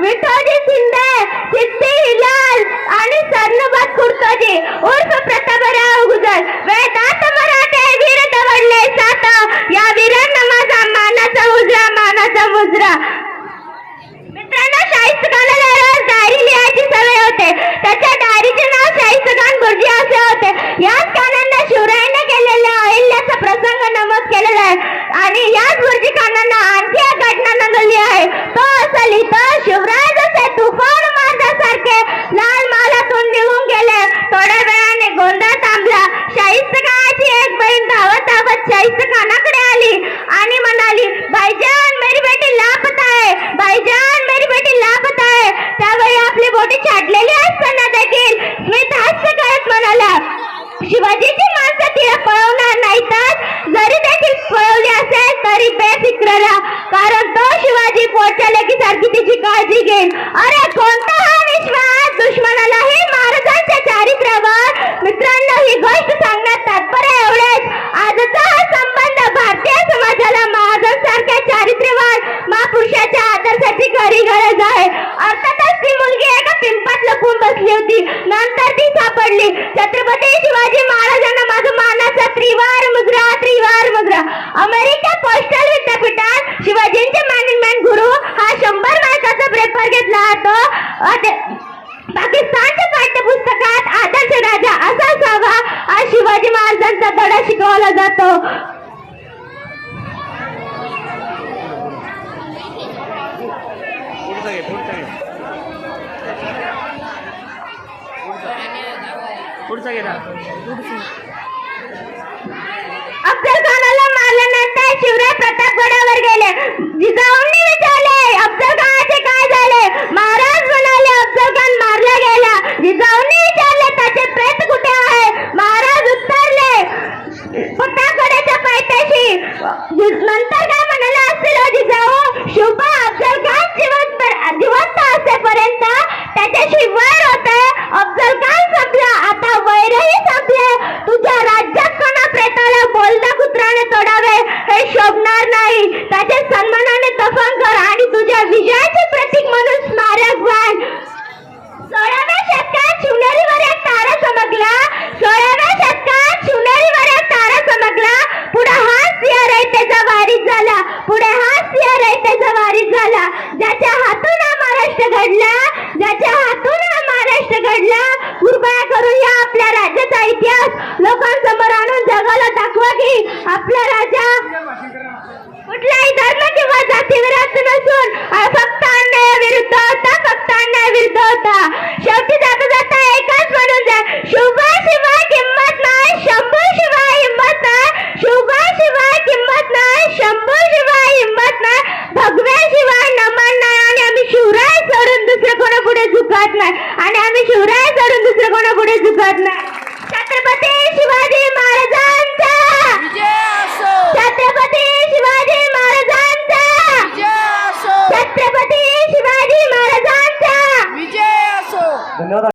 विठोजी शिंदे, सिद्धी हिलाल आणि सरनोबत खुर्तोजी उर्फ प्रतापराव गुजर, वेदांत मराठे वीर दवडले सात, या वीरांना माझा मानाचा मुजरा, मानाचा मुजरा. मित्रांनो, शाहिस्तखानाला रोज डायरी लिहायची सवय होते. त्याच्या डायरीचे नाव शाहिस्तखान बुर्जी असे होते. याच खानांना शिवरायाने केलेल्या अहिल्याचा प्रसंग नमूद केलेला आहे आणि याच बुर्जी खानांना आणखी एक घटना नोंदवली आहे. तो असं लिहितो, शिवराय जसे तुफान मारण्यासारखे लाल मालातून निघून गेले. थोड्या वेळाने गोंधळ थांबला. शाहिस्तखानाची एक बहीण धावत धावत शाहिस्तखानाकडे आली आणि म्हणाली, भाईजान मेरी बेटी लापता है, भाईजान मेरी बेटी लापता है. त्यावेळी आपली बोटी छाटलेली असताना देखील स्मित हास्य करत म्हणाला, शिवाजीची माणसं तिला पळवणार नाहीतच, जरी देखील पळवली असेल तरी बेफिक्र राहा, कारण तो शिवाजी पोटच्या लेकीसारखी तिची काळजी घेईल. अरे कोणता हा विश्वास दुश्मनालाही महाराजांच्या चारित्र्यावर. मित्रांनो, ही गोष्ट सांगण्यात तात्पर्य एवढेच, आजचा हा संबंध भारतीय समाजाला महाराजांसारख्या चारित्र्यवान महापुरुषाच्या आदर्शाची खरी गरज आहे. अर्थातच ती मुलगी एका पिंपात लपून बसली होती. नंतर ती सापडली. छत्रपती शिवाजी महाराजांना माझा मानाचा त्रिवार मुद्रा, त्रिवार मुद्रा. अमेरिका पोस्टल विद्यापीठात शिवाजींचे मॅनेजमेंट गुरु हा 100 मार्काचा पेपर घेतला जातो. पाकिस्तानच्या पाठ्यपुस्तकात आदर्श राजा असा असावा हा शिवाजी महाराजांचा धडा शिकवला जातो. अफजल खानाला मारल्यानंतर शिवराय प्रतापगडावर गेले. जिजाऊंनी विचारले, अफजल खानाचे काय झाले? महाराज म्हणाले, अफजल खान मारला गेला. जिजाऊंनी विचारले, त्याचे प्रेत कुठे आहे? महाराज उत्तरले, प्रतापगडाच्या पायथ्याशी. नंतर काय म्हणाले असतील जिजाऊ? शुभा अफजल खान जिवंत असेपर्यंत त्याच्याशी वैर होते. अफजल खान संपला, आता वैरही संपले. तुझ्या राज्यात कोणा प्रेताला बोलता कुत्राने तोडावे हे शोभणार नाही. त्याच्या सन्मानाने दफन कर आणि तुझ्या विजयाचे प्रतीक म्हणून स्मारक बांध. 16व्या शतकात शिवनेरीवर एक तारा चमकला. 16व्या शतकात शिवनेरीवर एक तारा चमकला. पुढे हा सिंह रयतेचा वारीस झाला. पुढे हा सिंह रयतेचा वारीस झाला. ज्याच्या हातून हा महाराष्ट्र घडला, ज्याच्या हातून हा महाराष्ट्र घडला. कृपया करून या आपल्या राज्याचा इतिहास लोकांसमोर आणून जगाला दाखवा की आपला राजा कुठलाही धर्म किंवा जातीविरुद्ध नसून फक्त अन्यायाविरुद्ध होता, फक्त अन्यायाविरुद्ध होता. शेवटी जाता जाता एकच म्हणून जाय, शुभा शिवाय किंमत नाही, शंभू शिवाय हिंमत नाही. शुभा शिवाय किंमत नाही, शंभू शिवाय हिंमत नाही. भगव्या शिवाय नमन नाही. आणि आम्ही शिवराय सोडून दुसरे कोणापुढे झुकत नाही. आणि आम्ही शिवराय सोडून दुसरे कोणापुढे झुकत नाही. छत्रपती शिवाजी महाराजांचा